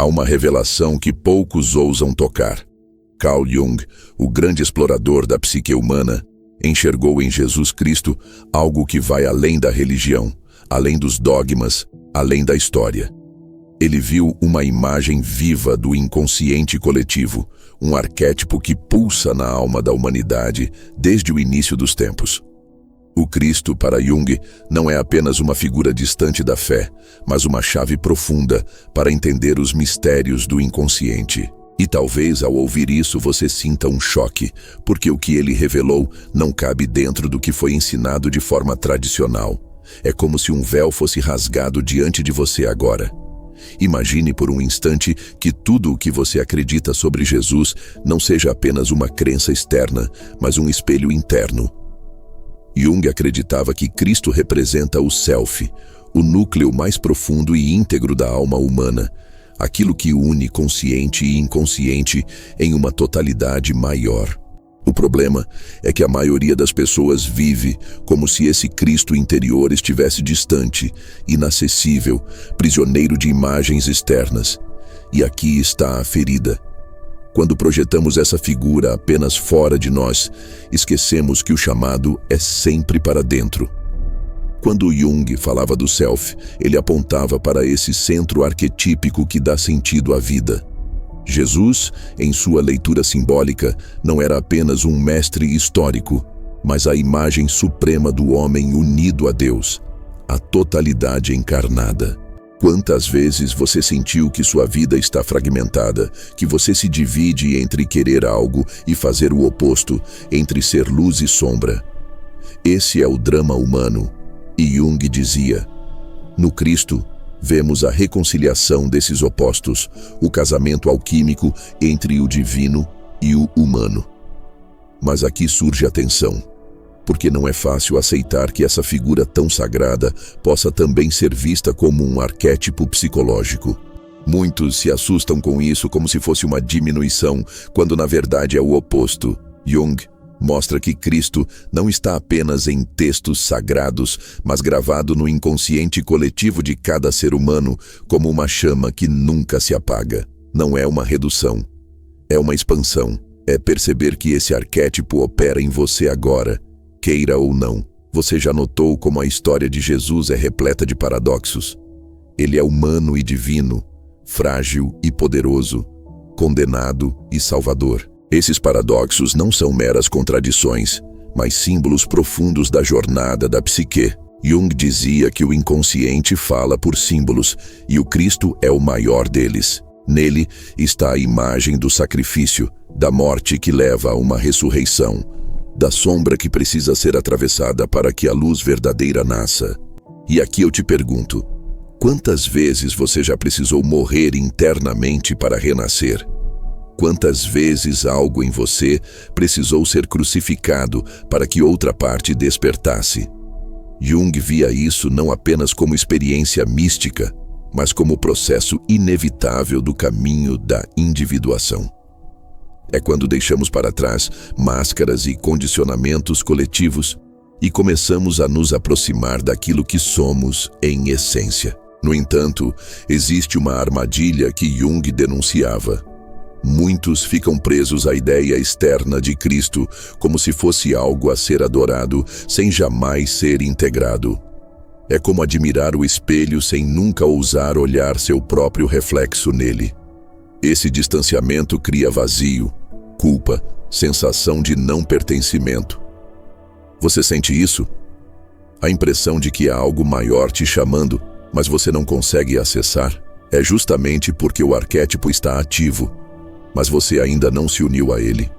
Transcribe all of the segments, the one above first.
há uma revelação que poucos ousam tocar. Carl Jung, o grande explorador da psique humana, enxergou em Jesus Cristo algo que vai além da religião, além dos dogmas, além da história. Ele viu uma imagem viva do inconsciente coletivo, um arquétipo que pulsa na alma da humanidade desde o início dos tempos. O Cristo, para Jung, não é apenas uma figura distante da fé, mas uma chave profunda para entender os mistérios do inconsciente. E talvez ao ouvir isso você sinta um choque, porque o que ele revelou não cabe dentro do que foi ensinado de forma tradicional. É como se um véu fosse rasgado diante de você agora. Imagine por um instante que tudo o que você acredita sobre Jesus não seja apenas uma crença externa, mas um espelho interno. Jung acreditava que Cristo representa o Self, o núcleo mais profundo e íntegro da alma humana, aquilo que une consciente e inconsciente em uma totalidade maior. O problema é que a maioria das pessoas vive como se esse Cristo interior estivesse distante, inacessível, prisioneiro de imagens externas. E aqui está a ferida. Quando projetamos essa figura apenas fora de nós, esquecemos que o chamado é sempre para dentro. Quando Jung falava do Self, ele apontava para esse centro arquetípico que dá sentido à vida. Jesus, em sua leitura simbólica, não era apenas um mestre histórico, mas a imagem suprema do homem unido a Deus, a totalidade encarnada. Quantas vezes você sentiu que sua vida está fragmentada, que você se divide entre querer algo e fazer o oposto, entre ser luz e sombra? Esse é o drama humano. E Jung dizia: no Cristo, vemos a reconciliação desses opostos, o casamento alquímico entre o divino e o humano. Mas aqui surge a tensão, porque não é fácil aceitar que essa figura tão sagrada possa também ser vista como um arquétipo psicológico. Muitos se assustam com isso como se fosse uma diminuição, quando na verdade é o oposto. Jung mostra que Cristo não está apenas em textos sagrados, mas gravado no inconsciente coletivo de cada ser humano como uma chama que nunca se apaga. Não é uma redução, é uma expansão. É perceber que esse arquétipo opera em você agora, queira ou não. Você já notou como a história de Jesus é repleta de paradoxos? Ele é humano e divino, frágil e poderoso, condenado e salvador. Esses paradoxos não são meras contradições, mas símbolos profundos da jornada da psique. Jung dizia que o inconsciente fala por símbolos, e o Cristo é o maior deles. Nele está a imagem do sacrifício, da morte que leva a uma ressurreição, da sombra que precisa ser atravessada para que a luz verdadeira nasça. E aqui eu te pergunto, quantas vezes você já precisou morrer internamente para renascer? Quantas vezes algo em você precisou ser crucificado para que outra parte despertasse? Jung via isso não apenas como experiência mística, mas como processo inevitável do caminho da individuação. É quando deixamos para trás máscaras e condicionamentos coletivos e começamos a nos aproximar daquilo que somos em essência. No entanto, existe uma armadilha que Jung denunciava. Muitos ficam presos à ideia externa de Cristo como se fosse algo a ser adorado, sem jamais ser integrado. É como admirar o espelho sem nunca ousar olhar seu próprio reflexo nele. Esse distanciamento cria vazio, culpa, sensação de não pertencimento. Você sente isso? A impressão de que há algo maior te chamando, mas você não consegue acessar? É justamente porque o arquétipo está ativo, mas você ainda não se uniu a ele.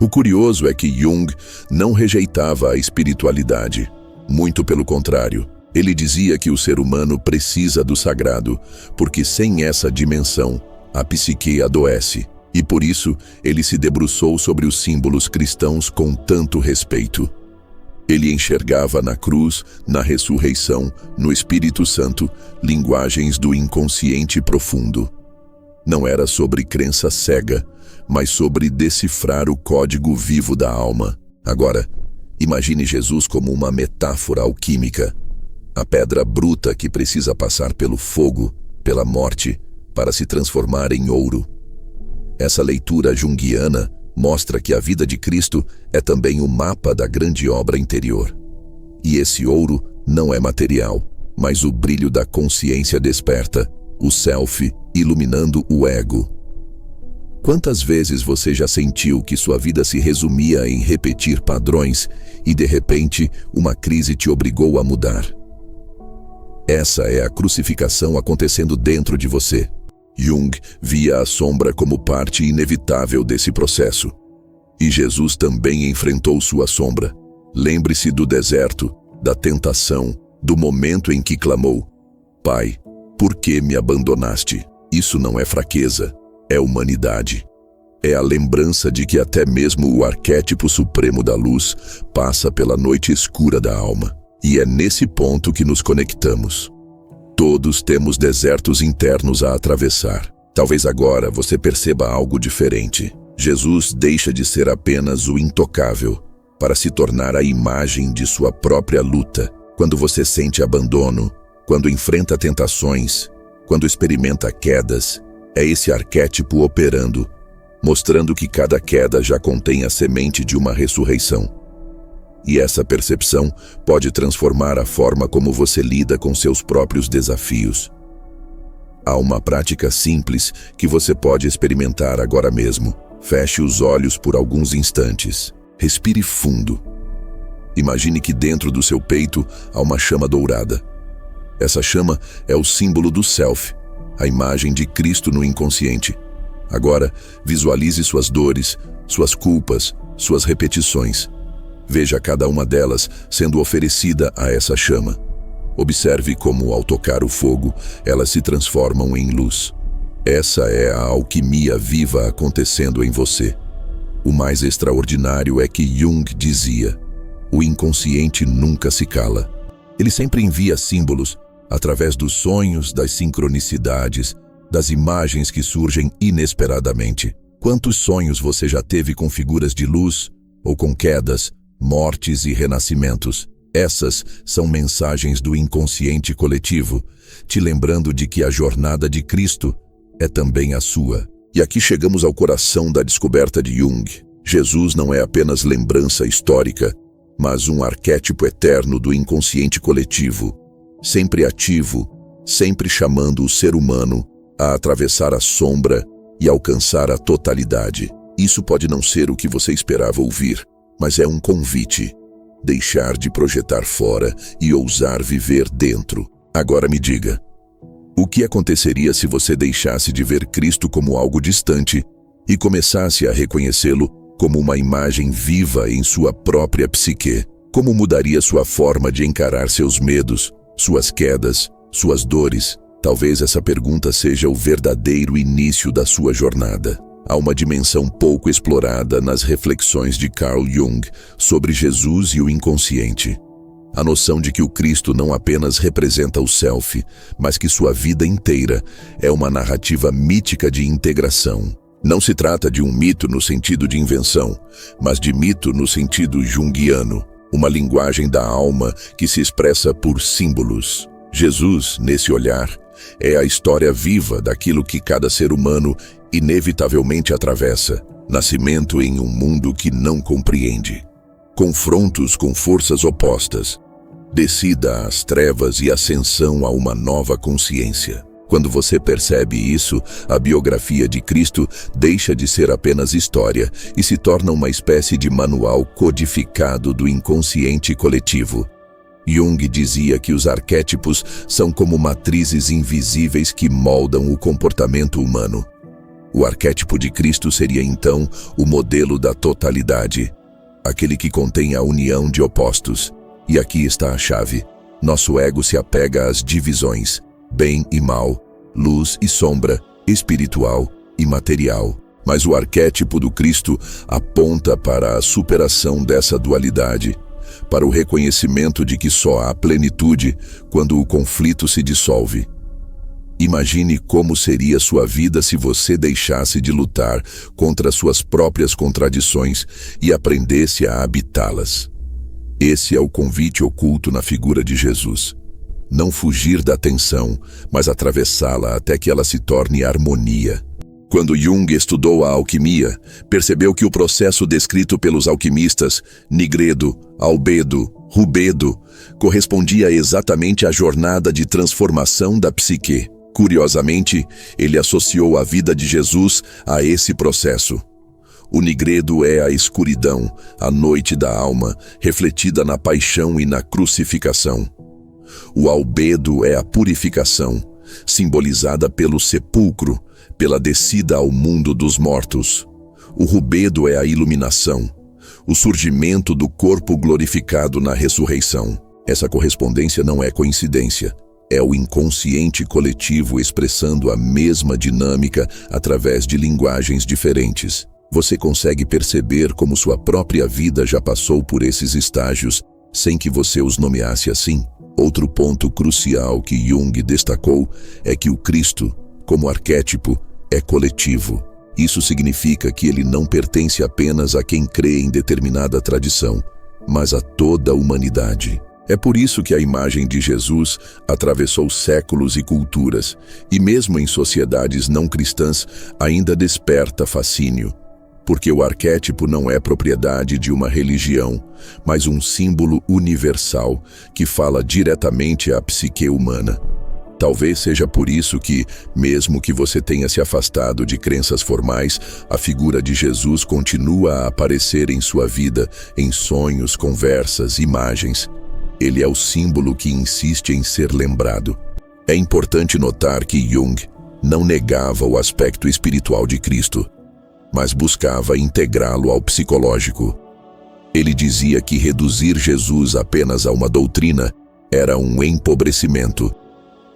O curioso é que Jung não rejeitava a espiritualidade. Muito pelo contrário. Ele dizia que o ser humano precisa do sagrado, porque sem essa dimensão, a psique adoece. E por isso, ele se debruçou sobre os símbolos cristãos com tanto respeito. Ele enxergava na cruz, na ressurreição, no Espírito Santo, linguagens do inconsciente profundo. Não era sobre crença cega, mas sobre decifrar o código vivo da alma. Agora, imagine Jesus como uma metáfora alquímica. A pedra bruta que precisa passar pelo fogo, pela morte, para se transformar em ouro. Essa leitura junguiana mostra que a vida de Cristo é também o mapa da grande obra interior. E esse ouro não é material, mas o brilho da consciência desperta, o self iluminando o ego. Quantas vezes você já sentiu que sua vida se resumia em repetir padrões e, de repente, uma crise te obrigou a mudar? Essa é a crucificação acontecendo dentro de você. Jung via a sombra como parte inevitável desse processo. E Jesus também enfrentou sua sombra. Lembre-se do deserto, da tentação, do momento em que clamou: Pai, por que me abandonaste? Isso não é fraqueza, é humanidade. É a lembrança de que até mesmo o arquétipo supremo da luz passa pela noite escura da alma. E é nesse ponto que nos conectamos. Todos temos desertos internos a atravessar. Talvez agora você perceba algo diferente. Jesus deixa de ser apenas o intocável para se tornar a imagem de sua própria luta. Quando você sente abandono, quando enfrenta tentações, quando experimenta quedas, é esse arquétipo operando, mostrando que cada queda já contém a semente de uma ressurreição. E essa percepção pode transformar a forma como você lida com seus próprios desafios. Há uma prática simples que você pode experimentar agora mesmo. Feche os olhos por alguns instantes. Respire fundo. Imagine que dentro do seu peito há uma chama dourada. Essa chama é o símbolo do self, a imagem de Cristo no inconsciente. Agora, visualize suas dores, suas culpas, suas repetições. Veja cada uma delas sendo oferecida a essa chama. Observe como, ao tocar o fogo, elas se transformam em luz. Essa é a alquimia viva acontecendo em você. O mais extraordinário é que Jung dizia: o inconsciente nunca se cala. Ele sempre envia símbolos, através dos sonhos, das sincronicidades, das imagens que surgem inesperadamente. Quantos sonhos você já teve com figuras de luz, ou com quedas, mortes e renascimentos? Essas são mensagens do inconsciente coletivo, te lembrando de que a jornada de Cristo é também a sua. E aqui chegamos ao coração da descoberta de Jung. Jesus não é apenas lembrança histórica, mas um arquétipo eterno do inconsciente coletivo, sempre ativo, sempre chamando o ser humano a atravessar a sombra e alcançar a totalidade. Isso pode não ser o que você esperava ouvir, mas é um convite. Deixar de projetar fora e ousar viver dentro. Agora me diga, o que aconteceria se você deixasse de ver Cristo como algo distante e começasse a reconhecê-lo como uma imagem viva em sua própria psique? Como mudaria sua forma de encarar seus medos, suas quedas, suas dores? Talvez essa pergunta seja o verdadeiro início da sua jornada. Há uma dimensão pouco explorada nas reflexões de Carl Jung sobre Jesus e o inconsciente. A noção de que o Cristo não apenas representa o self, mas que sua vida inteira é uma narrativa mítica de integração. Não se trata de um mito no sentido de invenção, mas de mito no sentido junguiano, uma linguagem da alma que se expressa por símbolos. Jesus, nesse olhar, é a história viva daquilo que cada ser humano inevitavelmente atravessa: nascimento em um mundo que não compreende, confrontos com forças opostas, descida às trevas e ascensão a uma nova consciência. Quando você percebe isso, a biografia de Cristo deixa de ser apenas história e se torna uma espécie de manual codificado do inconsciente coletivo. Jung dizia que os arquétipos são como matrizes invisíveis que moldam o comportamento humano. O arquétipo de Cristo seria então o modelo da totalidade, aquele que contém a união de opostos. E aqui está a chave. Nosso ego se apega às divisões, bem e mal, luz e sombra, espiritual e material. Mas o arquétipo do Cristo aponta para a superação dessa dualidade, para o reconhecimento de que só há plenitude quando o conflito se dissolve. Imagine como seria sua vida se você deixasse de lutar contra suas próprias contradições e aprendesse a habitá-las. Esse é o convite oculto na figura de Jesus. não fugir da tensão, mas atravessá-la até que ela se torne harmonia. Quando Jung estudou a alquimia, percebeu que o processo descrito pelos alquimistas, nigredo, albedo, rubedo, correspondia exatamente à jornada de transformação da psique. Curiosamente, ele associou a vida de Jesus a esse processo. O nigredo é a escuridão, a noite da alma, refletida na paixão e na crucificação. O albedo é a purificação, simbolizada pelo sepulcro, pela descida ao mundo dos mortos. O rubedo é a iluminação, o surgimento do corpo glorificado na ressurreição. Essa correspondência não é coincidência. É o inconsciente coletivo expressando a mesma dinâmica através de linguagens diferentes. Você consegue perceber como sua própria vida já passou por esses estágios, sem que você os nomeasse assim? Outro ponto crucial que Jung destacou é que o Cristo, como arquétipo, é coletivo. Isso significa que ele não pertence apenas a quem crê em determinada tradição, mas a toda a humanidade. É por isso que a imagem de Jesus atravessou séculos e culturas, e mesmo em sociedades não cristãs ainda desperta fascínio. Porque o arquétipo não é propriedade de uma religião, mas um símbolo universal que fala diretamente à psique humana. Talvez seja por isso que, mesmo que você tenha se afastado de crenças formais, a figura de Jesus continua a aparecer em sua vida, em sonhos, conversas, imagens. Ele é o símbolo que insiste em ser lembrado. É importante notar que Jung não negava o aspecto espiritual de Cristo, mas buscava integrá-lo ao psicológico. Ele dizia que reduzir Jesus apenas a uma doutrina era um empobrecimento,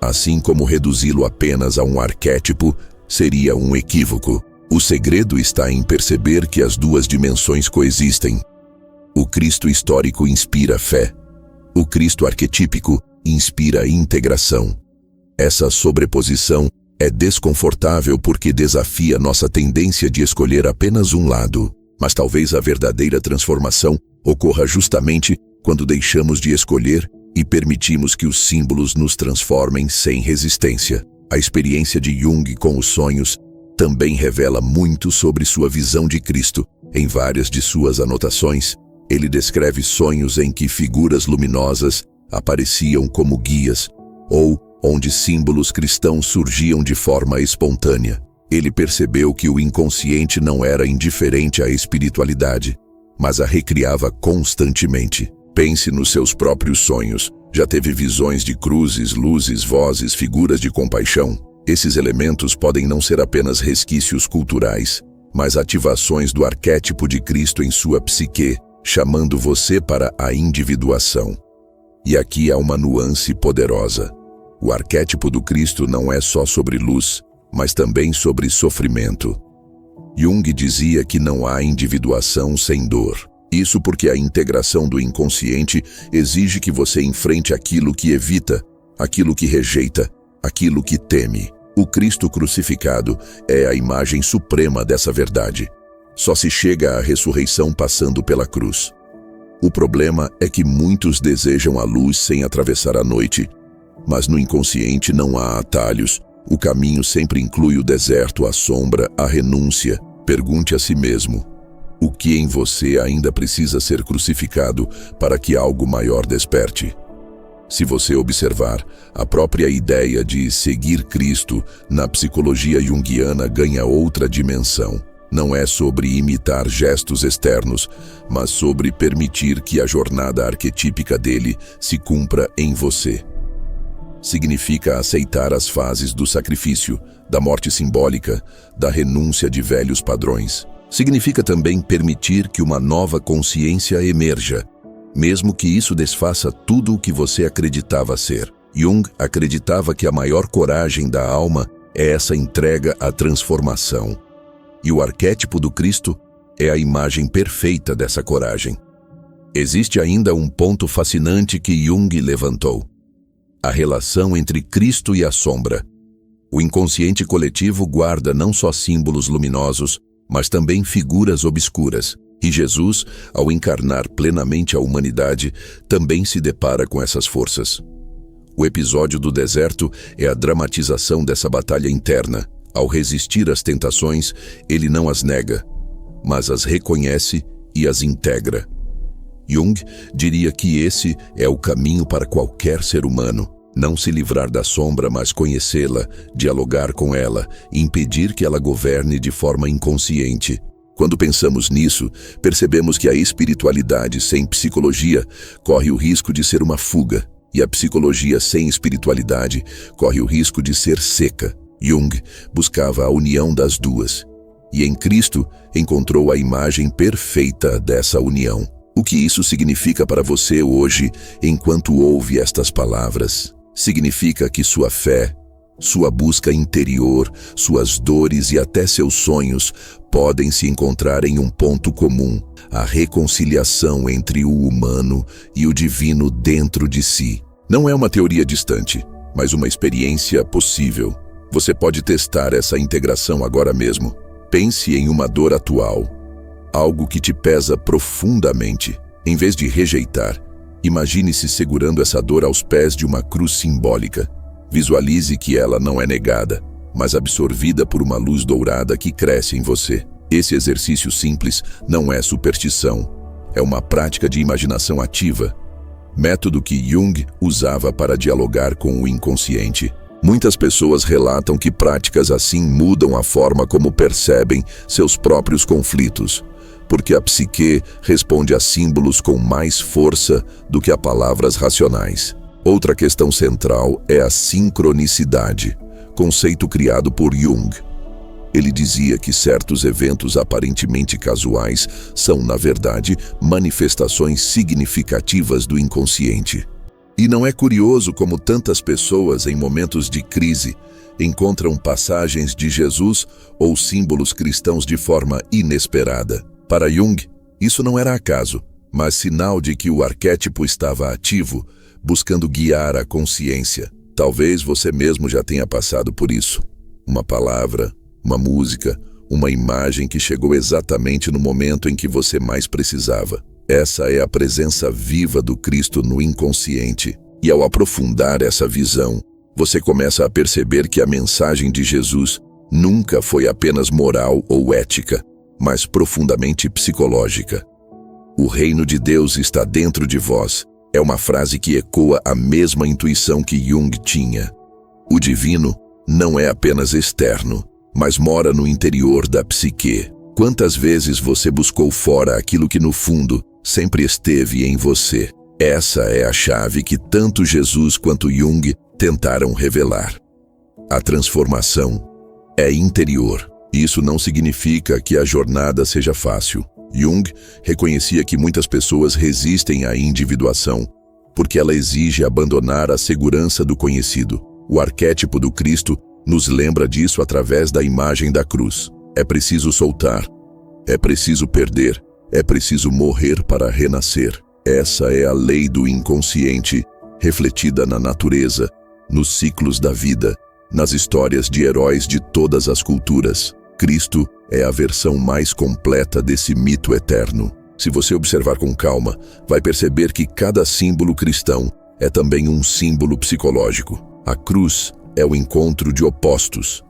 assim como reduzi-lo apenas a um arquétipo seria um equívoco. O segredo está em perceber que as duas dimensões coexistem. O Cristo histórico inspira fé. O Cristo arquetípico inspira integração. Essa sobreposição é desconfortável porque desafia nossa tendência de escolher apenas um lado. Mas talvez a verdadeira transformação ocorra justamente quando deixamos de escolher e permitimos que os símbolos nos transformem sem resistência. A experiência de Jung com os sonhos também revela muito sobre sua visão de Cristo. Em várias de suas anotações, ele descreve sonhos em que figuras luminosas apareciam como guias, ou onde símbolos cristãos surgiam de forma espontânea. Ele percebeu que o inconsciente não era indiferente à espiritualidade, mas a recriava constantemente. Pense nos seus próprios sonhos. Já teve visões de cruzes, luzes, vozes, figuras de compaixão? Esses elementos podem não ser apenas resquícios culturais, mas ativações do arquétipo de Cristo em sua psique, chamando você para a individuação. E aqui há uma nuance poderosa. O arquétipo do Cristo não é só sobre luz, mas também sobre sofrimento. Jung dizia que não há individuação sem dor. Isso porque a integração do inconsciente exige que você enfrente aquilo que evita, aquilo que rejeita, aquilo que teme. O Cristo crucificado é a imagem suprema dessa verdade. Só se chega à ressurreição passando pela cruz. O problema é que muitos desejam a luz sem atravessar a noite, mas no inconsciente não há atalhos. O caminho sempre inclui o deserto, a sombra, a renúncia. Pergunte a si mesmo: o que em você ainda precisa ser crucificado para que algo maior desperte? Se você observar, a própria ideia de seguir Cristo na psicologia junguiana ganha outra dimensão. Não é sobre imitar gestos externos, mas sobre permitir que a jornada arquetípica dele se cumpra em você. Significa aceitar as fases do sacrifício, da morte simbólica, da renúncia de velhos padrões. Significa também permitir que uma nova consciência emerja, mesmo que isso desfaça tudo o que você acreditava ser. Jung acreditava que a maior coragem da alma é essa entrega à transformação. E o arquétipo do Cristo é a imagem perfeita dessa coragem. Existe ainda um ponto fascinante que Jung levantou: a relação entre Cristo e a sombra. O inconsciente coletivo guarda não só símbolos luminosos, mas também figuras obscuras. E Jesus, ao encarnar plenamente a humanidade, também se depara com essas forças. O episódio do deserto é a dramatização dessa batalha interna. Ao resistir às tentações, ele não as nega, mas as reconhece e as integra. Jung diria que esse é o caminho para qualquer ser humano. Não se livrar da sombra, mas conhecê-la, dialogar com ela, impedir que ela governe de forma inconsciente. Quando pensamos nisso, percebemos que a espiritualidade sem psicologia corre o risco de ser uma fuga, e a psicologia sem espiritualidade corre o risco de ser seca. Jung buscava a união das duas, e em Cristo encontrou a imagem perfeita dessa união. O que isso significa para você hoje, enquanto ouve estas palavras? Significa que sua fé, sua busca interior, suas dores e até seus sonhos podem se encontrar em um ponto comum: a reconciliação entre o humano e o divino dentro de si. Não é uma teoria distante, mas uma experiência possível. Você pode testar essa integração agora mesmo. Pense em uma dor atual, algo que te pesa profundamente. Em vez de rejeitar, imagine-se segurando essa dor aos pés de uma cruz simbólica. Visualize que ela não é negada, mas absorvida por uma luz dourada que cresce em você. Esse exercício simples não é superstição, é uma prática de imaginação ativa, método que Jung usava para dialogar com o inconsciente. Muitas pessoas relatam que práticas assim mudam a forma como percebem seus próprios conflitos, porque a psique responde a símbolos com mais força do que a palavras racionais. Outra questão central é a sincronicidade, conceito criado por Jung. Ele dizia que certos eventos aparentemente casuais são, na verdade, manifestações significativas do inconsciente. E não é curioso como tantas pessoas, em momentos de crise, encontram passagens de Jesus ou símbolos cristãos de forma inesperada. Para Jung, isso não era acaso, mas sinal de que o arquétipo estava ativo, buscando guiar a consciência. Talvez você mesmo já tenha passado por isso. Uma palavra, uma música, uma imagem que chegou exatamente no momento em que você mais precisava. Essa é a presença viva do Cristo no inconsciente. E ao aprofundar essa visão, você começa a perceber que a mensagem de Jesus nunca foi apenas moral ou ética, mas profundamente psicológica. O reino de Deus está dentro de vós. É uma frase que ecoa a mesma intuição que Jung tinha. O divino não é apenas externo, mas mora no interior da psique. Quantas vezes você buscou fora aquilo que no fundo sempre esteve em você? Essa é a chave que tanto Jesus quanto Jung tentaram revelar. A transformação é interior. Isso não significa que a jornada seja fácil. Jung reconhecia que muitas pessoas resistem à individuação porque ela exige abandonar a segurança do conhecido. O arquétipo do Cristo nos lembra disso através da imagem da cruz. É preciso soltar, é preciso perder, é preciso morrer para renascer. Essa é a lei do inconsciente, refletida na natureza, nos ciclos da vida, nas histórias de heróis de todas as culturas. Cristo é a versão mais completa desse mito eterno. Se você observar com calma, vai perceber que cada símbolo cristão é também um símbolo psicológico. A cruz é o encontro de opostos.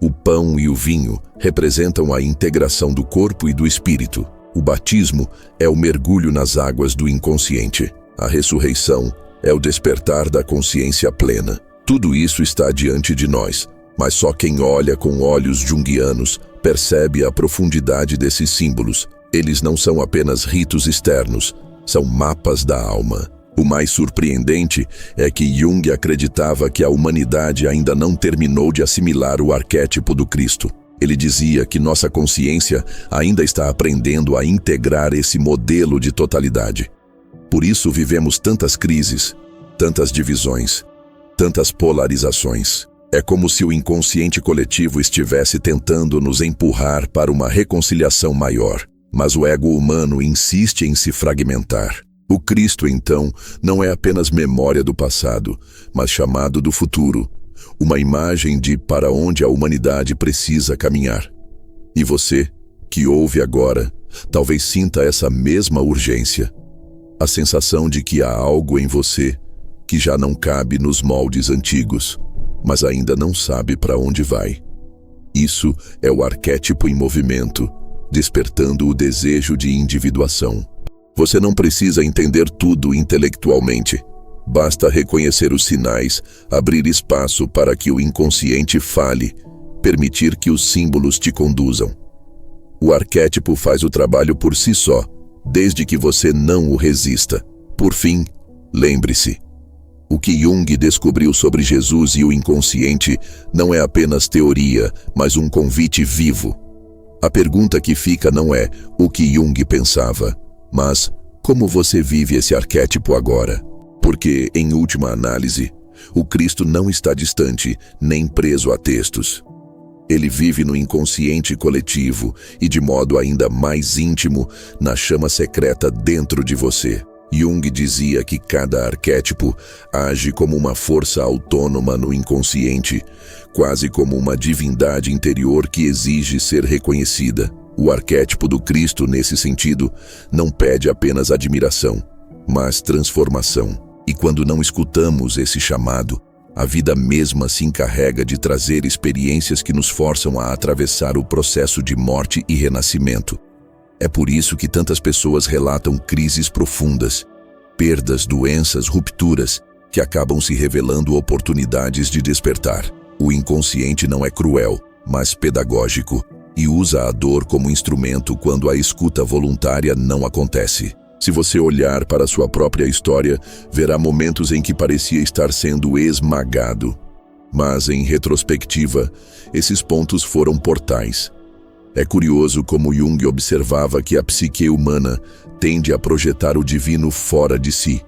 O pão e o vinho representam a integração do corpo e do espírito. O batismo é o mergulho nas águas do inconsciente. A ressurreição é o despertar da consciência plena. Tudo isso está diante de nós, mas só quem olha com olhos junguianos percebe a profundidade desses símbolos. Eles não são apenas ritos externos, são mapas da alma. O mais surpreendente é que Jung acreditava que a humanidade ainda não terminou de assimilar o arquétipo do Cristo. Ele dizia que nossa consciência ainda está aprendendo a integrar esse modelo de totalidade. Por isso vivemos tantas crises, tantas divisões, tantas polarizações. É como se o inconsciente coletivo estivesse tentando nos empurrar para uma reconciliação maior. Mas o ego humano insiste em se fragmentar. O Cristo, então, não é apenas memória do passado, mas chamado do futuro, uma imagem de para onde a humanidade precisa caminhar. E você, que ouve agora, talvez sinta essa mesma urgência, a sensação de que há algo em você que já não cabe nos moldes antigos, mas ainda não sabe para onde vai. Isso é o arquétipo em movimento, despertando o desejo de individuação. Você não precisa entender tudo intelectualmente. Basta reconhecer os sinais, abrir espaço para que o inconsciente fale, permitir que os símbolos te conduzam. O arquétipo faz o trabalho por si só, desde que você não o resista. Por fim, lembre-se: o que Jung descobriu sobre Jesus e o inconsciente não é apenas teoria, mas um convite vivo. A pergunta que fica não é o que Jung pensava, mas como você vive esse arquétipo agora. Porque, em última análise, o Cristo não está distante nem preso a textos. Ele vive no inconsciente coletivo e, de modo ainda mais íntimo, na chama secreta dentro de você. Jung dizia que cada arquétipo age como uma força autônoma no inconsciente, quase como uma divindade interior que exige ser reconhecida. O arquétipo do Cristo, nesse sentido, não pede apenas admiração, mas transformação. E quando não escutamos esse chamado, a vida mesma se encarrega de trazer experiências que nos forçam a atravessar o processo de morte e renascimento. É por isso que tantas pessoas relatam crises profundas, perdas, doenças, rupturas, que acabam se revelando oportunidades de despertar. O inconsciente não é cruel, mas pedagógico, e usa a dor como instrumento quando a escuta voluntária não acontece. Se você olhar para sua própria história, verá momentos em que parecia estar sendo esmagado. Mas, em retrospectiva, esses pontos foram portais. É curioso como Jung observava que a psique humana tende a projetar o divino fora de si.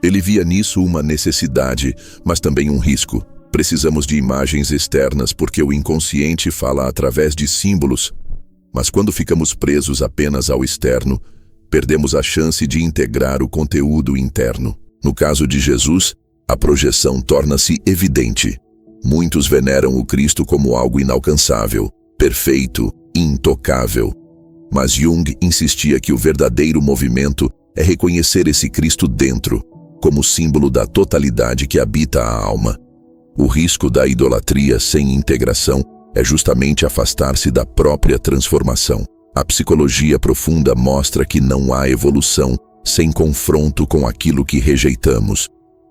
Ele via nisso uma necessidade, mas também um risco. Precisamos de imagens externas porque o inconsciente fala através de símbolos. Mas quando ficamos presos apenas ao externo, perdemos a chance de integrar o conteúdo interno. No caso de Jesus, a projeção torna-se evidente. Muitos veneram o Cristo como algo inalcançável, perfeito, intocável. Mas Jung insistia que o verdadeiro movimento é reconhecer esse Cristo dentro, como símbolo da totalidade que habita a alma. O risco da idolatria sem integração é justamente afastar-se da própria transformação. A psicologia profunda mostra que não há evolução sem confronto com aquilo que rejeitamos.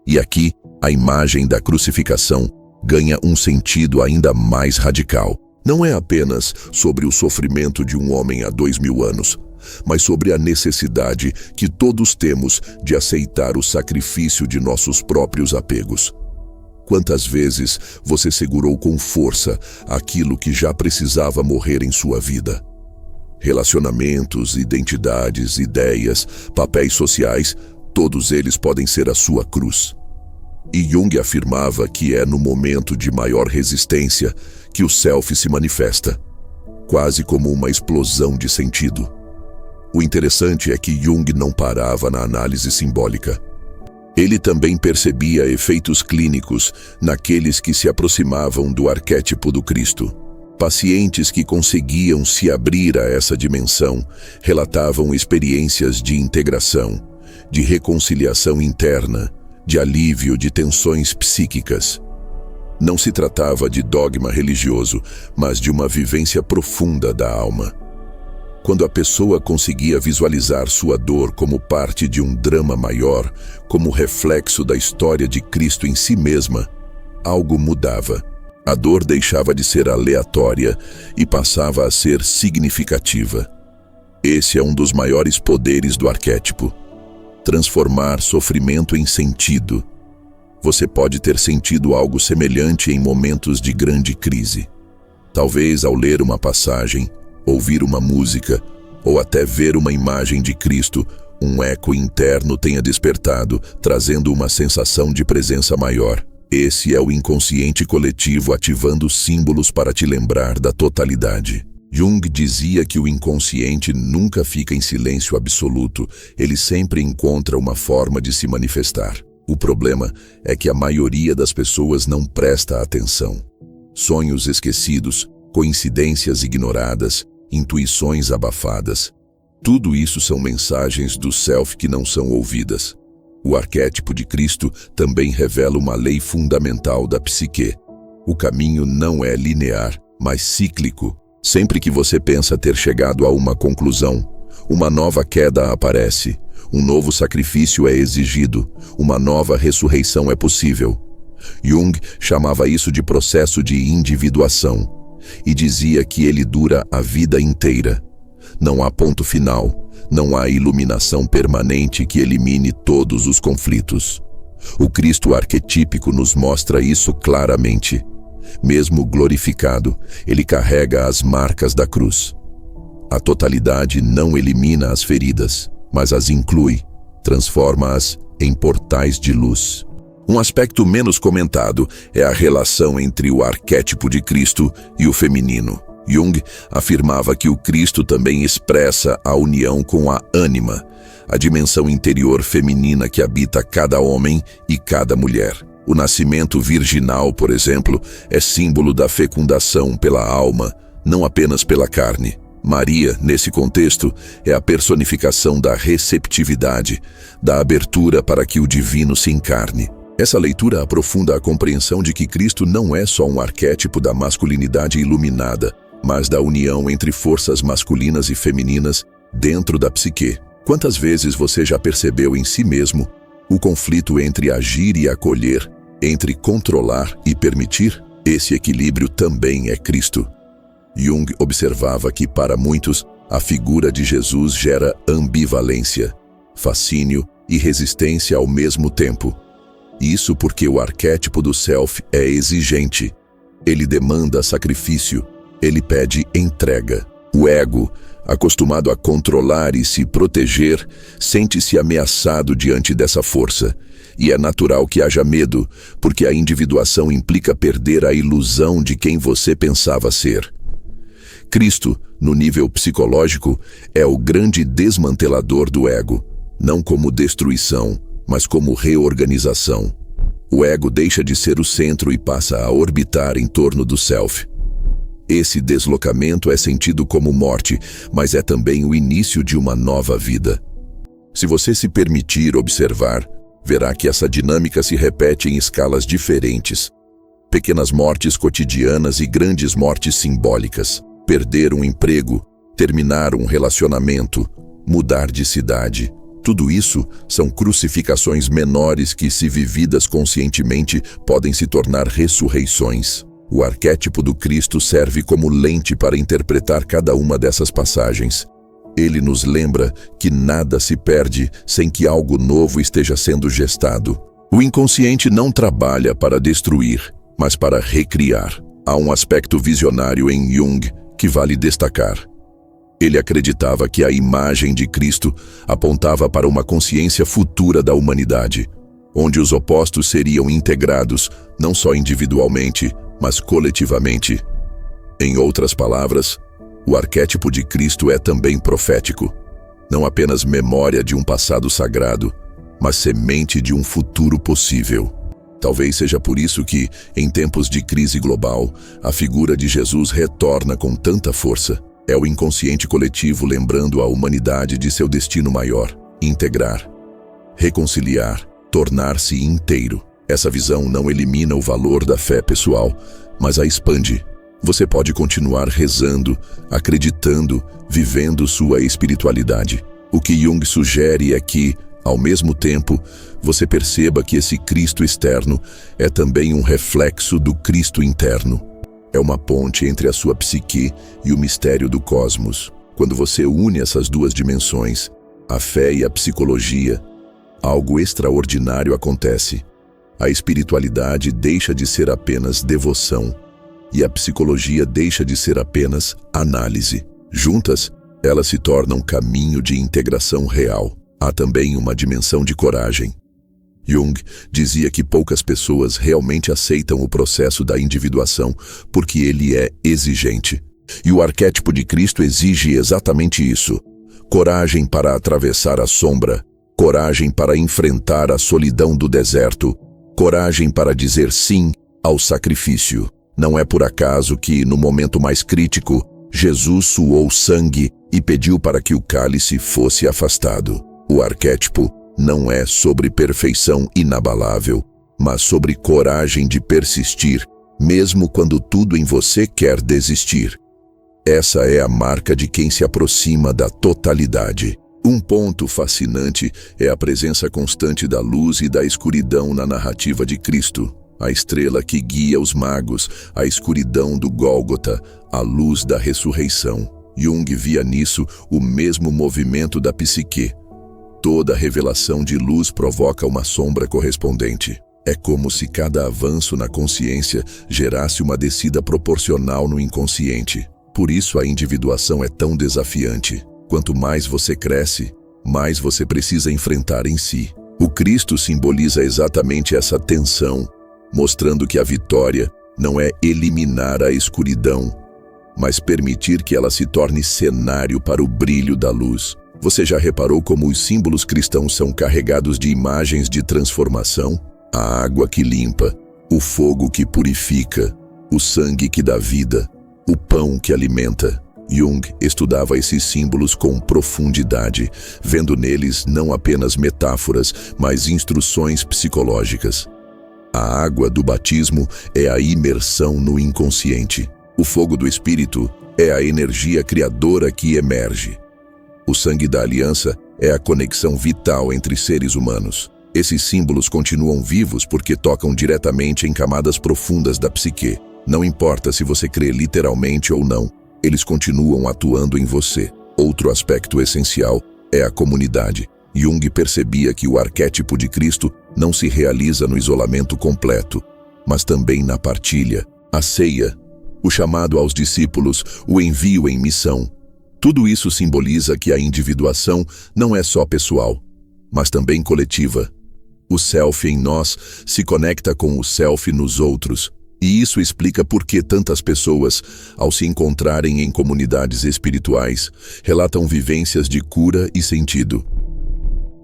E aqui, a imagem da crucificação ganha um sentido ainda mais radical. Não é apenas sobre o sofrimento de um homem há 2000 anos, mas sobre a necessidade que todos temos de aceitar o sacrifício de nossos próprios apegos. Quantas vezes você segurou com força aquilo que já precisava morrer em sua vida? Relacionamentos, identidades, ideias, papéis sociais, todos eles podem ser a sua cruz. E Jung afirmava que é no momento de maior resistência que o self se manifesta, quase como uma explosão de sentido. O interessante é que Jung não parava na análise simbólica. Ele também percebia efeitos clínicos naqueles que se aproximavam do arquétipo do Cristo. Pacientes que conseguiam se abrir a essa dimensão relatavam experiências de integração, de reconciliação interna, de alívio de tensões psíquicas. Não se tratava de dogma religioso, mas de uma vivência profunda da alma. Quando a pessoa conseguia visualizar sua dor como parte de um drama maior, como reflexo da história de Cristo em si mesma, algo mudava. A dor deixava de ser aleatória e passava a ser significativa. Esse é um dos maiores poderes do arquétipo: transformar sofrimento em sentido. Você pode ter sentido algo semelhante em momentos de grande crise. Talvez ao ler uma passagem, ouvir uma música ou até ver uma imagem de Cristo, um eco interno tenha despertado, trazendo uma sensação de presença maior. Esse é o inconsciente coletivo ativando símbolos para te lembrar da totalidade. Jung dizia que o inconsciente nunca fica em silêncio absoluto, ele sempre encontra uma forma de se manifestar. O problema é que a maioria das pessoas não presta atenção. Sonhos esquecidos, coincidências ignoradas, intuições abafadas. Tudo isso são mensagens do self que não são ouvidas. O arquétipo de Cristo também revela uma lei fundamental da psique. O caminho não é linear, mas cíclico. Sempre que você pensa ter chegado a uma conclusão, uma nova queda aparece, um novo sacrifício é exigido, uma nova ressurreição é possível. Jung chamava isso de processo de individuação e dizia que ele dura a vida inteira. Não há ponto final, não há iluminação permanente que elimine todos os conflitos. O Cristo arquetípico nos mostra isso claramente. Mesmo glorificado, ele carrega as marcas da cruz. A totalidade não elimina as feridas, mas as inclui, transforma-as em portais de luz. Um aspecto menos comentado é a relação entre o arquétipo de Cristo e o feminino. Jung afirmava que o Cristo também expressa a união com a ânima, a dimensão interior feminina que habita cada homem e cada mulher. O nascimento virginal, por exemplo, é símbolo da fecundação pela alma, não apenas pela carne. Maria, nesse contexto, é a personificação da receptividade, da abertura para que o divino se encarne. Essa leitura aprofunda a compreensão de que Cristo não é só um arquétipo da masculinidade iluminada, mas da união entre forças masculinas e femininas dentro da psique. Quantas vezes você já percebeu em si mesmo o conflito entre agir e acolher, entre controlar e permitir? Esse equilíbrio também é Cristo. Jung observava que, para muitos, a figura de Jesus gera ambivalência, fascínio e resistência ao mesmo tempo. Isso porque o arquétipo do self é exigente. Ele demanda sacrifício, ele pede entrega. O ego, acostumado a controlar e se proteger, sente-se ameaçado diante dessa força. E é natural que haja medo, porque a individuação implica perder a ilusão de quem você pensava ser. Cristo, no nível psicológico, é o grande desmantelador do ego, não como destruição, mas como reorganização. O ego deixa de ser o centro e passa a orbitar em torno do self. Esse deslocamento é sentido como morte, mas é também o início de uma nova vida. Se você se permitir observar, verá que essa dinâmica se repete em escalas diferentes. Pequenas mortes cotidianas e grandes mortes simbólicas. Perder um emprego, terminar um relacionamento, mudar de cidade. Tudo isso são crucificações menores que, se vividas conscientemente, podem se tornar ressurreições. O arquétipo do Cristo serve como lente para interpretar cada uma dessas passagens. Ele nos lembra que nada se perde sem que algo novo esteja sendo gestado. O inconsciente não trabalha para destruir, mas para recriar. Há um aspecto visionário em Jung que vale destacar. Ele acreditava que a imagem de Cristo apontava para uma consciência futura da humanidade, onde os opostos seriam integrados, não só individualmente, mas coletivamente. Em outras palavras, o arquétipo de Cristo é também profético, não apenas memória de um passado sagrado, mas semente de um futuro possível. Talvez seja por isso que, em tempos de crise global, a figura de Jesus retorna com tanta força. É o inconsciente coletivo lembrando a humanidade de seu destino maior: integrar, reconciliar, tornar-se inteiro. Essa visão não elimina o valor da fé pessoal, mas a expande. Você pode continuar rezando, acreditando, vivendo sua espiritualidade. O que Jung sugere é que, ao mesmo tempo, você perceba que esse Cristo externo é também um reflexo do Cristo interno. É uma ponte entre a sua psique e o mistério do cosmos. Quando você une essas duas dimensões, a fé e a psicologia, algo extraordinário acontece. A espiritualidade deixa de ser apenas devoção, e a psicologia deixa de ser apenas análise. Juntas, elas se tornam um caminho de integração real. Há também uma dimensão de coragem. Jung dizia que poucas pessoas realmente aceitam o processo da individuação porque ele é exigente. E o arquétipo de Cristo exige exatamente isso: coragem para atravessar a sombra, coragem para enfrentar a solidão do deserto, coragem para dizer sim ao sacrifício. Não é por acaso que, no momento mais crítico, Jesus suou sangue e pediu para que o cálice fosse afastado. O arquétipo não é sobre perfeição inabalável, mas sobre coragem de persistir, mesmo quando tudo em você quer desistir. Essa é a marca de quem se aproxima da totalidade. Um ponto fascinante é a presença constante da luz e da escuridão na narrativa de Cristo. A estrela que guia os magos, a escuridão do Gólgota, a luz da ressurreição. Jung via nisso o mesmo movimento da psique. Toda revelação de luz provoca uma sombra correspondente. É como se cada avanço na consciência gerasse uma descida proporcional no inconsciente. Por isso a individuação é tão desafiante. Quanto mais você cresce, mais você precisa enfrentar em si. O Cristo simboliza exatamente essa tensão, mostrando que a vitória não é eliminar a escuridão, mas permitir que ela se torne cenário para o brilho da luz. Você já reparou como os símbolos cristãos são carregados de imagens de transformação? A água que limpa, o fogo que purifica, o sangue que dá vida, o pão que alimenta. Jung estudava esses símbolos com profundidade, vendo neles não apenas metáforas, mas instruções psicológicas. A água do batismo é a imersão no inconsciente. O fogo do Espírito é a energia criadora que emerge. O sangue da aliança é a conexão vital entre seres humanos. Esses símbolos continuam vivos porque tocam diretamente em camadas profundas da psique. Não importa se você crê literalmente ou não, eles continuam atuando em você. Outro aspecto essencial é a comunidade. Jung percebia que o arquétipo de Cristo não se realiza no isolamento completo, mas também na partilha, a ceia, o chamado aos discípulos, o envio em missão. Tudo isso simboliza que a individuação não é só pessoal, mas também coletiva. O self em nós se conecta com o self nos outros. E isso explica por que tantas pessoas, ao se encontrarem em comunidades espirituais, relatam vivências de cura e sentido.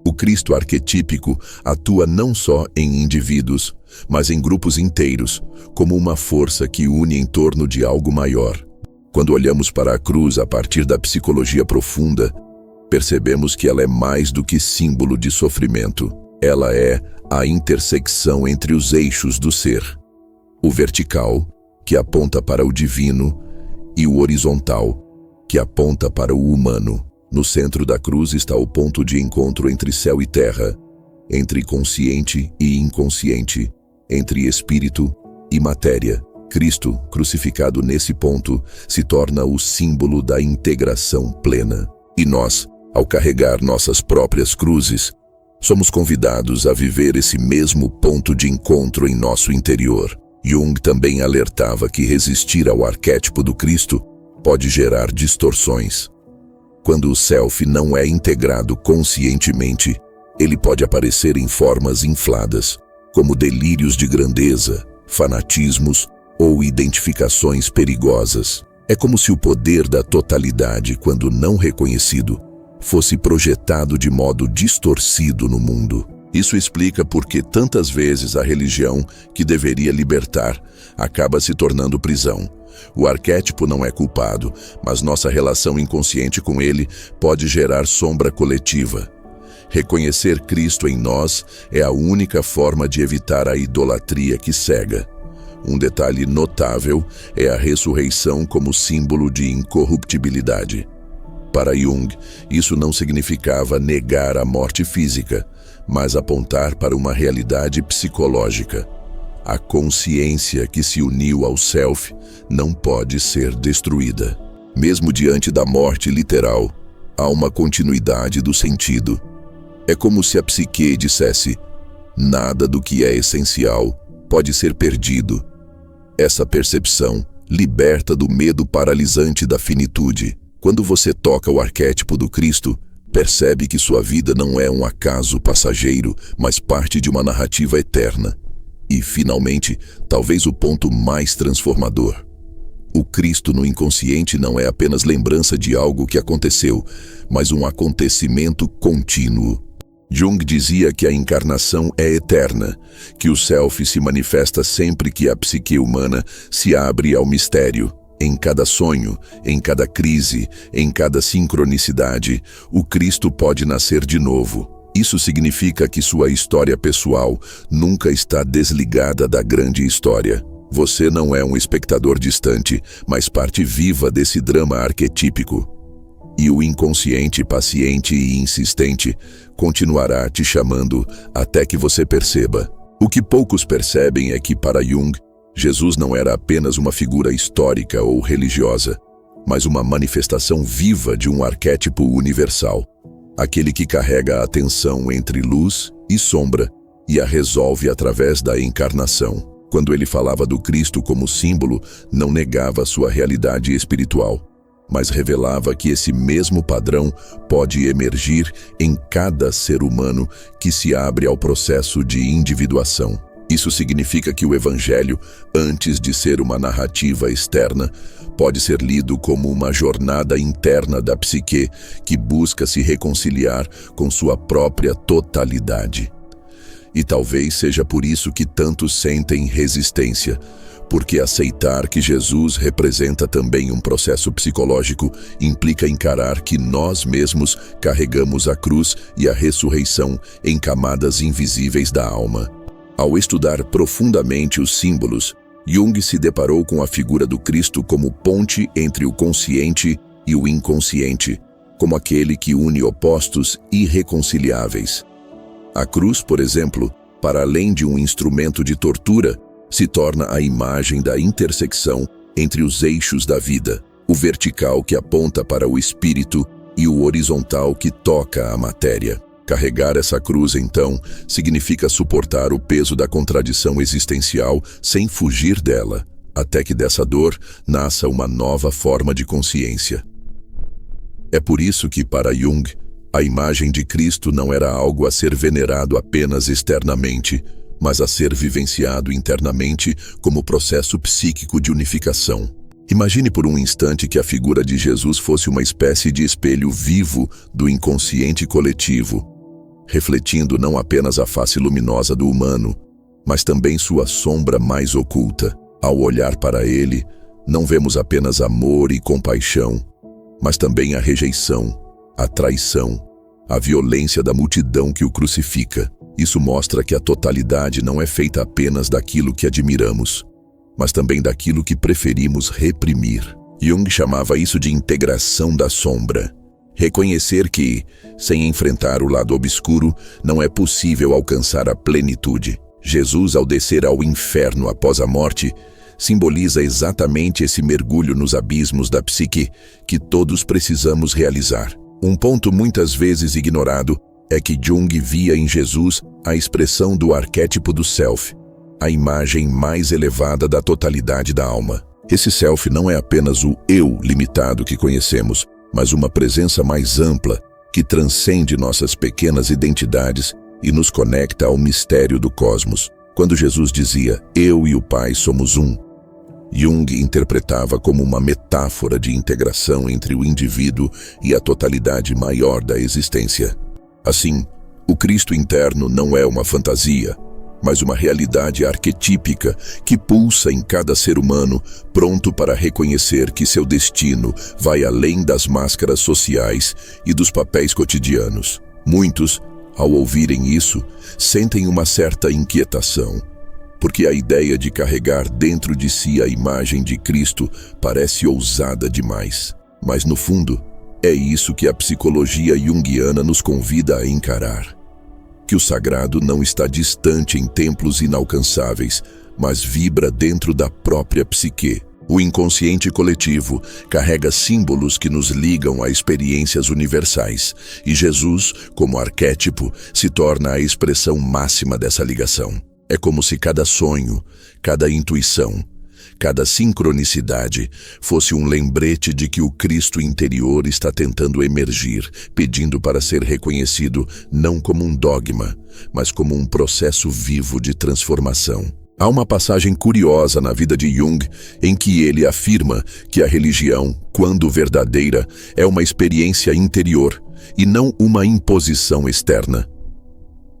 O Cristo arquetípico atua não só em indivíduos, mas em grupos inteiros, como uma força que une em torno de algo maior. Quando olhamos para a cruz a partir da psicologia profunda, percebemos que ela é mais do que símbolo de sofrimento. Ela é a intersecção entre os eixos do ser. O vertical, que aponta para o divino, e o horizontal, que aponta para o humano. No centro da cruz está o ponto de encontro entre céu e terra, entre consciente e inconsciente, entre espírito e matéria. Cristo, crucificado nesse ponto, se torna o símbolo da integração plena. E nós, ao carregar nossas próprias cruzes, somos convidados a viver esse mesmo ponto de encontro em nosso interior. Jung também alertava que resistir ao arquétipo do Cristo pode gerar distorções. Quando o self não é integrado conscientemente, ele pode aparecer em formas infladas, como delírios de grandeza, fanatismos ou identificações perigosas. É como se o poder da totalidade, quando não reconhecido, fosse projetado de modo distorcido no mundo. Isso explica por que tantas vezes a religião, que deveria libertar, acaba se tornando prisão. O arquétipo não é culpado, mas nossa relação inconsciente com ele pode gerar sombra coletiva. Reconhecer Cristo em nós é a única forma de evitar a idolatria que cega. Um detalhe notável é a ressurreição como símbolo de incorruptibilidade. Para Jung, isso não significava negar a morte física, mas apontar para uma realidade psicológica. A consciência que se uniu ao self não pode ser destruída. Mesmo diante da morte literal, há uma continuidade do sentido. É como se a psique dissesse: nada do que é essencial pode ser perdido. Essa percepção liberta do medo paralisante da finitude. Quando você toca o arquétipo do Cristo, percebe que sua vida não é um acaso passageiro, mas parte de uma narrativa eterna. E, finalmente, talvez o ponto mais transformador. O Cristo no inconsciente não é apenas lembrança de algo que aconteceu, mas um acontecimento contínuo. Jung dizia que a encarnação é eterna, que o self se manifesta sempre que a psique humana se abre ao mistério. Em cada sonho, em cada crise, em cada sincronicidade, o Cristo pode nascer de novo. Isso significa que sua história pessoal nunca está desligada da grande história. Você não é um espectador distante, mas parte viva desse drama arquetípico. E o inconsciente, paciente e insistente continuará te chamando até que você perceba. O que poucos percebem é que, para Jung, Jesus não era apenas uma figura histórica ou religiosa, mas uma manifestação viva de um arquétipo universal. Aquele que carrega a tensão entre luz e sombra e a resolve através da encarnação. Quando ele falava do Cristo como símbolo, não negava sua realidade espiritual, mas revelava que esse mesmo padrão pode emergir em cada ser humano que se abre ao processo de individuação. Isso significa que o Evangelho, antes de ser uma narrativa externa, pode ser lido como uma jornada interna da psique que busca se reconciliar com sua própria totalidade. E talvez seja por isso que tantos sentem resistência, porque aceitar que Jesus representa também um processo psicológico implica encarar que nós mesmos carregamos a cruz e a ressurreição em camadas invisíveis da alma. Ao estudar profundamente os símbolos, Jung se deparou com a figura do Cristo como ponte entre o consciente e o inconsciente, como aquele que une opostos irreconciliáveis. A cruz, por exemplo, para além de um instrumento de tortura, se torna a imagem da intersecção entre os eixos da vida, o vertical que aponta para o espírito e o horizontal que toca a matéria. Carregar essa cruz, então, significa suportar o peso da contradição existencial sem fugir dela, até que dessa dor nasça uma nova forma de consciência. É por isso que, para Jung, a imagem de Cristo não era algo a ser venerado apenas externamente, mas a ser vivenciado internamente como processo psíquico de unificação. Imagine por um instante que a figura de Jesus fosse uma espécie de espelho vivo do inconsciente coletivo, refletindo não apenas a face luminosa do humano, mas também sua sombra mais oculta. Ao olhar para ele, não vemos apenas amor e compaixão, mas também a rejeição, a traição, a violência da multidão que o crucifica. Isso mostra que a totalidade não é feita apenas daquilo que admiramos, mas também daquilo que preferimos reprimir. Jung chamava isso de integração da sombra. Reconhecer que, sem enfrentar o lado obscuro, não é possível alcançar a plenitude. Jesus, ao descer ao inferno após a morte, simboliza exatamente esse mergulho nos abismos da psique que todos precisamos realizar. Um ponto muitas vezes ignorado é que Jung via em Jesus a expressão do arquétipo do self, a imagem mais elevada da totalidade da alma. Esse self não é apenas o eu limitado que conhecemos, mas uma presença mais ampla que transcende nossas pequenas identidades e nos conecta ao mistério do cosmos. Quando Jesus dizia, eu e o Pai somos um, Jung interpretava como uma metáfora de integração entre o indivíduo e a totalidade maior da existência. Assim, o Cristo interno não é uma fantasia, mas uma realidade arquetípica que pulsa em cada ser humano, pronto para reconhecer que seu destino vai além das máscaras sociais e dos papéis cotidianos. Muitos, ao ouvirem isso, sentem uma certa inquietação, porque a ideia de carregar dentro de si a imagem de Cristo parece ousada demais. Mas, no fundo, é isso que a psicologia junguiana nos convida a encarar. Que o sagrado não está distante em templos inalcançáveis, mas vibra dentro da própria psique. O inconsciente coletivo carrega símbolos que nos ligam a experiências universais, e Jesus, como arquétipo, se torna a expressão máxima dessa ligação. É como se cada sonho, cada intuição, cada sincronicidade fosse um lembrete de que o Cristo interior está tentando emergir, pedindo para ser reconhecido não como um dogma, mas como um processo vivo de transformação. Há uma passagem curiosa na vida de Jung em que ele afirma que a religião, quando verdadeira, é uma experiência interior e não uma imposição externa.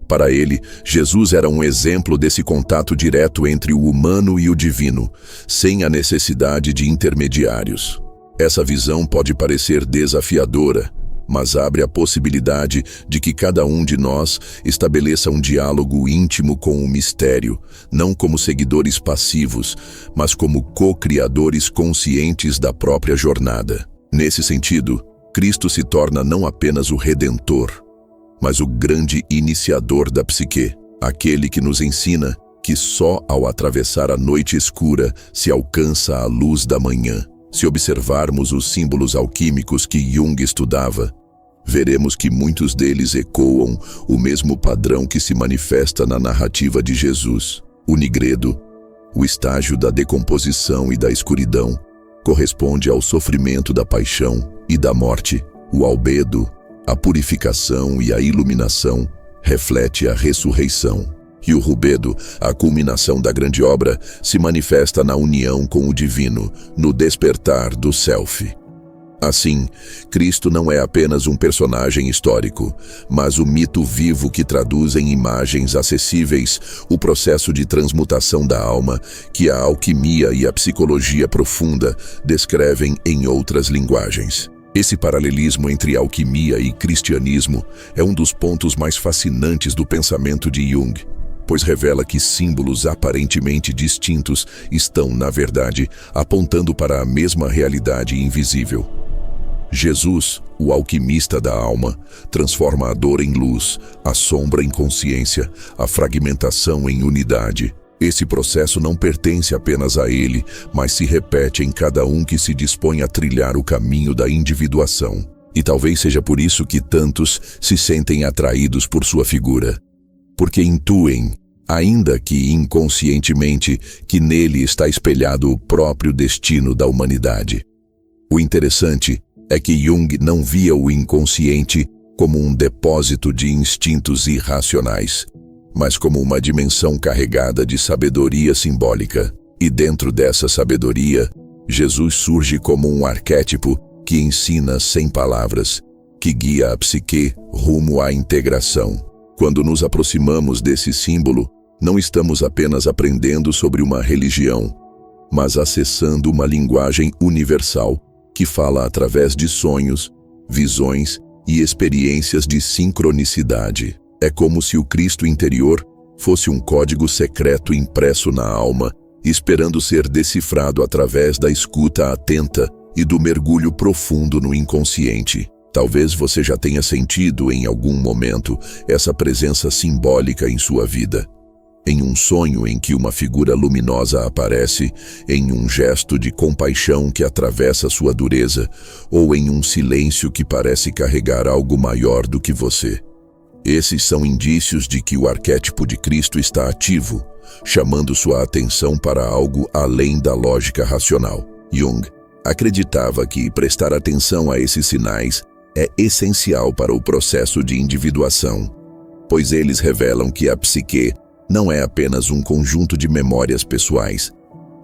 Para ele, Jesus era um exemplo desse contato direto entre o humano e o divino, sem a necessidade de intermediários. Essa visão pode parecer desafiadora, mas abre a possibilidade de que cada um de nós estabeleça um diálogo íntimo com o mistério, não como seguidores passivos, mas como co-criadores conscientes da própria jornada. Nesse sentido, Cristo se torna não apenas o Redentor, mas o grande iniciador da psique, aquele que nos ensina que só ao atravessar a noite escura se alcança a luz da manhã. Se observarmos os símbolos alquímicos que Jung estudava, veremos que muitos deles ecoam o mesmo padrão que se manifesta na narrativa de Jesus. O nigredo, o estágio da decomposição e da escuridão, corresponde ao sofrimento da paixão e da morte. O albedo, a purificação e a iluminação, reflete a ressurreição. E o rubedo, a culminação da grande obra, se manifesta na união com o divino, no despertar do self. Assim, Cristo não é apenas um personagem histórico, mas o mito vivo que traduz em imagens acessíveis o processo de transmutação da alma que a alquimia e a psicologia profunda descrevem em outras linguagens. Esse paralelismo entre alquimia e cristianismo é um dos pontos mais fascinantes do pensamento de Jung, pois revela que símbolos aparentemente distintos estão, na verdade, apontando para a mesma realidade invisível. Jesus, o alquimista da alma, transforma a dor em luz, a sombra em consciência, a fragmentação em unidade. Esse processo não pertence apenas a ele, mas se repete em cada um que se dispõe a trilhar o caminho da individuação. E talvez seja por isso que tantos se sentem atraídos por sua figura. Porque intuem, ainda que inconscientemente, que nele está espelhado o próprio destino da humanidade. O interessante é que Jung não via o inconsciente como um depósito de instintos irracionais, mas como uma dimensão carregada de sabedoria simbólica. E dentro dessa sabedoria, Jesus surge como um arquétipo que ensina sem palavras, que guia a psique rumo à integração. Quando nos aproximamos desse símbolo, não estamos apenas aprendendo sobre uma religião, mas acessando uma linguagem universal que fala através de sonhos, visões e experiências de sincronicidade. É como se o Cristo interior fosse um código secreto impresso na alma, esperando ser decifrado através da escuta atenta e do mergulho profundo no inconsciente. Talvez você já tenha sentido em algum momento essa presença simbólica em sua vida. Em um sonho em que uma figura luminosa aparece, em um gesto de compaixão que atravessa sua dureza, ou em um silêncio que parece carregar algo maior do que você. Esses são indícios de que o arquétipo de Cristo está ativo, chamando sua atenção para algo além da lógica racional. Jung acreditava que prestar atenção a esses sinais é essencial para o processo de individuação, pois eles revelam que a psique não é apenas um conjunto de memórias pessoais,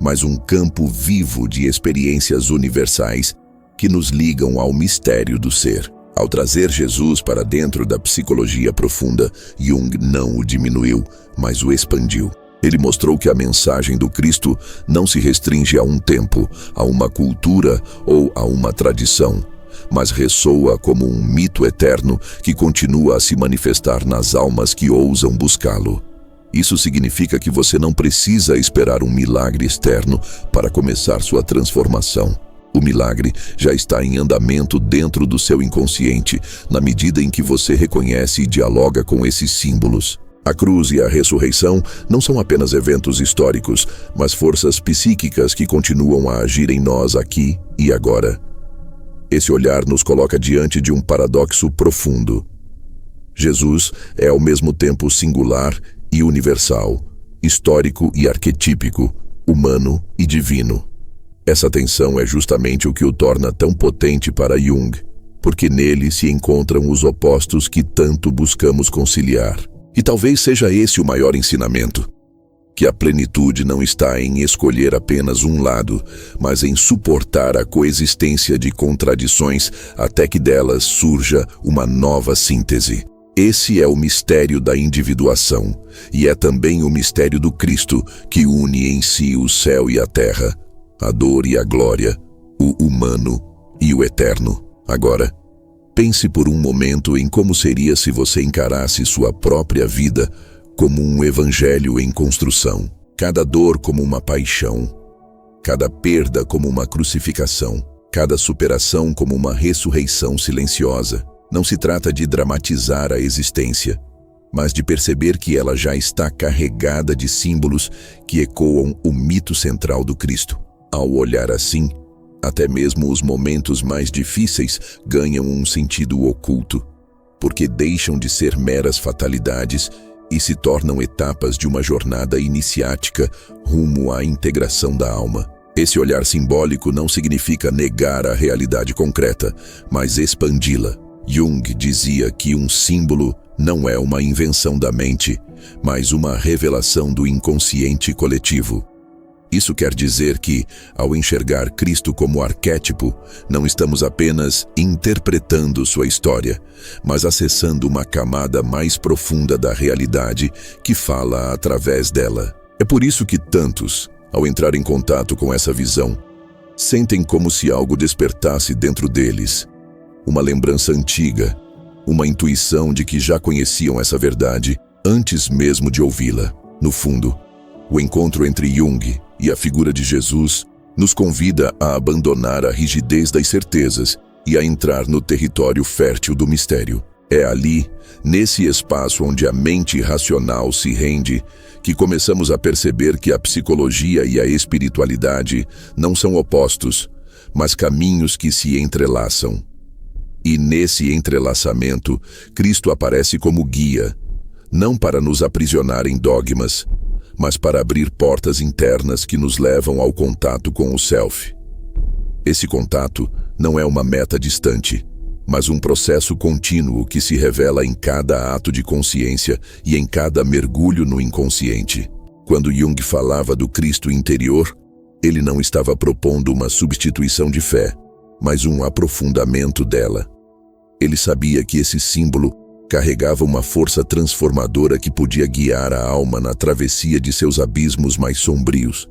mas um campo vivo de experiências universais que nos ligam ao mistério do ser. Ao trazer Jesus para dentro da psicologia profunda, Jung não o diminuiu, mas o expandiu. Ele mostrou que a mensagem do Cristo não se restringe a um tempo, a uma cultura ou a uma tradição, mas ressoa como um mito eterno que continua a se manifestar nas almas que ousam buscá-lo. Isso significa que você não precisa esperar um milagre externo para começar sua transformação. O milagre já está em andamento dentro do seu inconsciente, na medida em que você reconhece e dialoga com esses símbolos. A cruz e a ressurreição não são apenas eventos históricos, mas forças psíquicas que continuam a agir em nós aqui e agora. Esse olhar nos coloca diante de um paradoxo profundo. Jesus é ao mesmo tempo singular e universal, histórico e arquetípico, humano e divino. Essa tensão é justamente o que o torna tão potente para Jung, porque nele se encontram os opostos que tanto buscamos conciliar. E talvez seja esse o maior ensinamento, que a plenitude não está em escolher apenas um lado, mas em suportar a coexistência de contradições até que delas surja uma nova síntese. Esse é o mistério da individuação, e é também o mistério do Cristo, que une em si o céu e a terra, a dor e a glória, o humano e o eterno. Agora, Pense por um momento em como seria se você encarasse sua própria vida como um evangelho em construção. Cada dor como uma paixão, cada perda como uma crucificação, cada superação como uma ressurreição silenciosa. Não se trata de dramatizar a existência, mas de perceber que ela já está carregada de símbolos que ecoam o mito central do Cristo. Ao olhar assim, até mesmo os momentos mais difíceis ganham um sentido oculto, porque deixam de ser meras fatalidades e se tornam etapas de uma jornada iniciática rumo à integração da alma. Esse olhar simbólico não significa negar a realidade concreta, mas expandi-la. Jung dizia que um símbolo não é uma invenção da mente, mas uma revelação do inconsciente coletivo. Isso quer dizer que, ao enxergar Cristo como arquétipo, não estamos apenas interpretando sua história, mas acessando uma camada mais profunda da realidade que fala através dela. É por isso que tantos, ao entrar em contato com essa visão, sentem como se algo despertasse dentro deles. Uma lembrança antiga, uma intuição de que já conheciam essa verdade antes mesmo de ouvi-la. No fundo, o encontro entre Jung e a figura de Jesus nos convida a abandonar a rigidez das certezas e a entrar no território fértil do mistério. É ali, nesse espaço onde a mente racional se rende, que começamos a perceber que a psicologia e a espiritualidade não são opostos, mas caminhos que se entrelaçam. E nesse entrelaçamento, Cristo aparece como guia, não para nos aprisionar em dogmas, mas para abrir portas internas que nos levam ao contato com o Self. Esse contato não é uma meta distante, mas um processo contínuo que se revela em cada ato de consciência e em cada mergulho no inconsciente. Quando Jung falava do Cristo interior, ele não estava propondo uma substituição de fé, mas um aprofundamento dela. Ele sabia que esse símbolo carregava uma força transformadora que podia guiar a alma na travessia de seus abismos mais sombrios.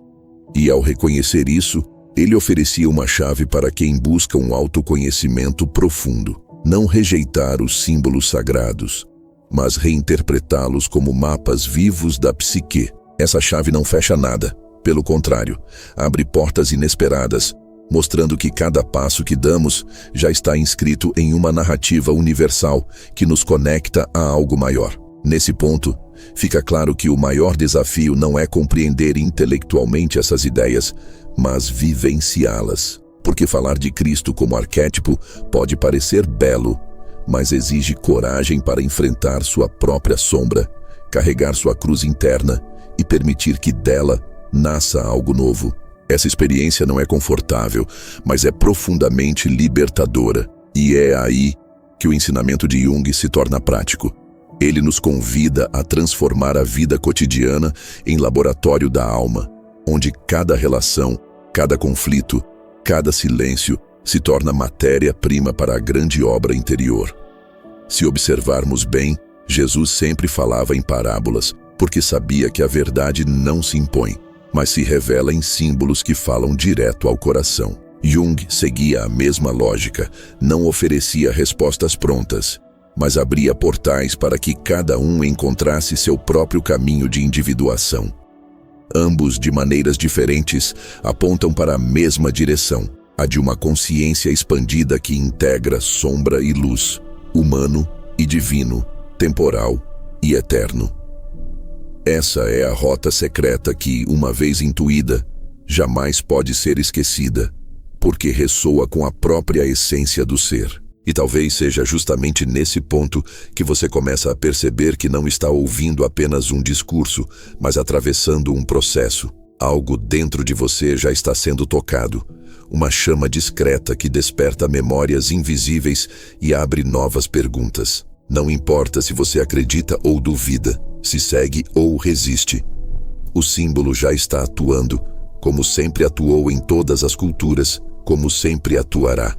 E ao reconhecer isso, ele oferecia uma chave para quem busca um autoconhecimento profundo. Não rejeitar os símbolos sagrados, mas reinterpretá-los como mapas vivos da psique. Essa chave não fecha nada. Pelo contrário, abre portas inesperadas, mostrando que cada passo que damos já está inscrito em uma narrativa universal que nos conecta a algo maior. Nesse ponto, fica claro que o maior desafio não é compreender intelectualmente essas ideias, mas vivenciá-las. Porque falar de Cristo como arquétipo pode parecer belo, mas exige coragem para enfrentar sua própria sombra, carregar sua cruz interna e permitir que dela nasça algo novo. Essa experiência não é confortável, mas é profundamente libertadora. E é aí que o ensinamento de Jung se torna prático. Ele nos convida a transformar a vida cotidiana em laboratório da alma, onde cada relação, cada conflito, cada silêncio se torna matéria-prima para a grande obra interior. Se observarmos bem, Jesus sempre falava em parábolas, porque sabia que a verdade não se impõe, mas se revela em símbolos que falam direto ao coração. Jung seguia a mesma lógica, não oferecia respostas prontas, mas abria portais para que cada um encontrasse seu próprio caminho de individuação. Ambos, de maneiras diferentes, apontam para a mesma direção, a de uma consciência expandida que integra sombra e luz, humano e divino, temporal e eterno. Essa é a rota secreta que, uma vez intuída, jamais pode ser esquecida, porque ressoa com a própria essência do ser. E talvez seja justamente nesse ponto que você começa a perceber que não está ouvindo apenas um discurso, mas atravessando um processo. Algo dentro de você já está sendo tocado, uma chama discreta que desperta memórias invisíveis e abre novas perguntas. Não importa se você acredita ou duvida, se segue ou resiste. O símbolo já está atuando, como sempre atuou em todas as culturas, como sempre atuará.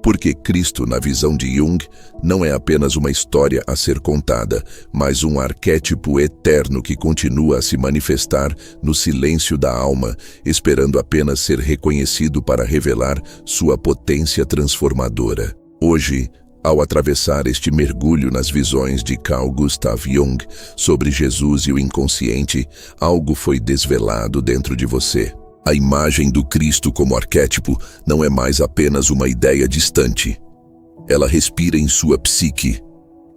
Porque Cristo, na visão de Jung, não é apenas uma história a ser contada, mas um arquétipo eterno que continua a se manifestar no silêncio da alma, esperando apenas ser reconhecido para revelar sua potência transformadora. Hoje, ao atravessar este mergulho nas visões de Carl Gustav Jung sobre Jesus e o inconsciente, algo foi desvelado dentro de você. A imagem do Cristo como arquétipo não é mais apenas uma ideia distante. Ela respira em sua psique,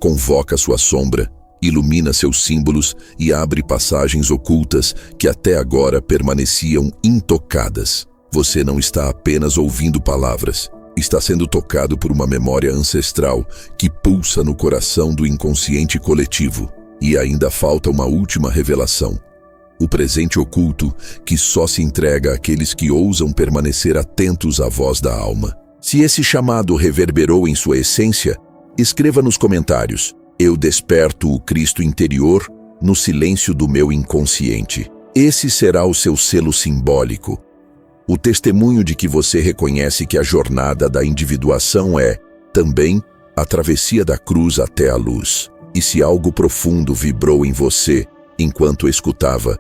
convoca sua sombra, ilumina seus símbolos e abre passagens ocultas que até agora permaneciam intocadas. Você não está apenas ouvindo palavras, está sendo tocado por uma memória ancestral que pulsa no coração do inconsciente coletivo. E ainda falta uma última revelação. O presente oculto que só se entrega àqueles que ousam permanecer atentos à voz da alma. Se esse chamado reverberou em sua essência, escreva nos comentários: eu desperto o Cristo interior no silêncio do meu inconsciente. Esse será o seu selo simbólico. O testemunho de que você reconhece que a jornada da individuação é, também, a travessia da cruz até a luz. E se algo profundo vibrou em você enquanto escutava,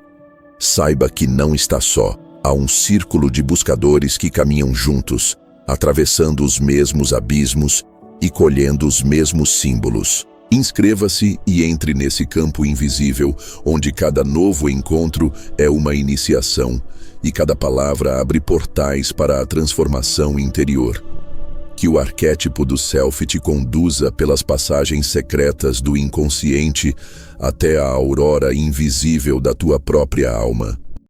saiba que não está só. Há um círculo de buscadores que caminham juntos, atravessando os mesmos abismos e colhendo os mesmos símbolos. Inscreva-se e entre nesse campo invisível, onde cada novo encontro é uma iniciação e cada palavra abre portais para a transformação interior. Que o arquétipo do Self te conduza pelas passagens secretas do inconsciente até a aurora invisível da tua própria alma.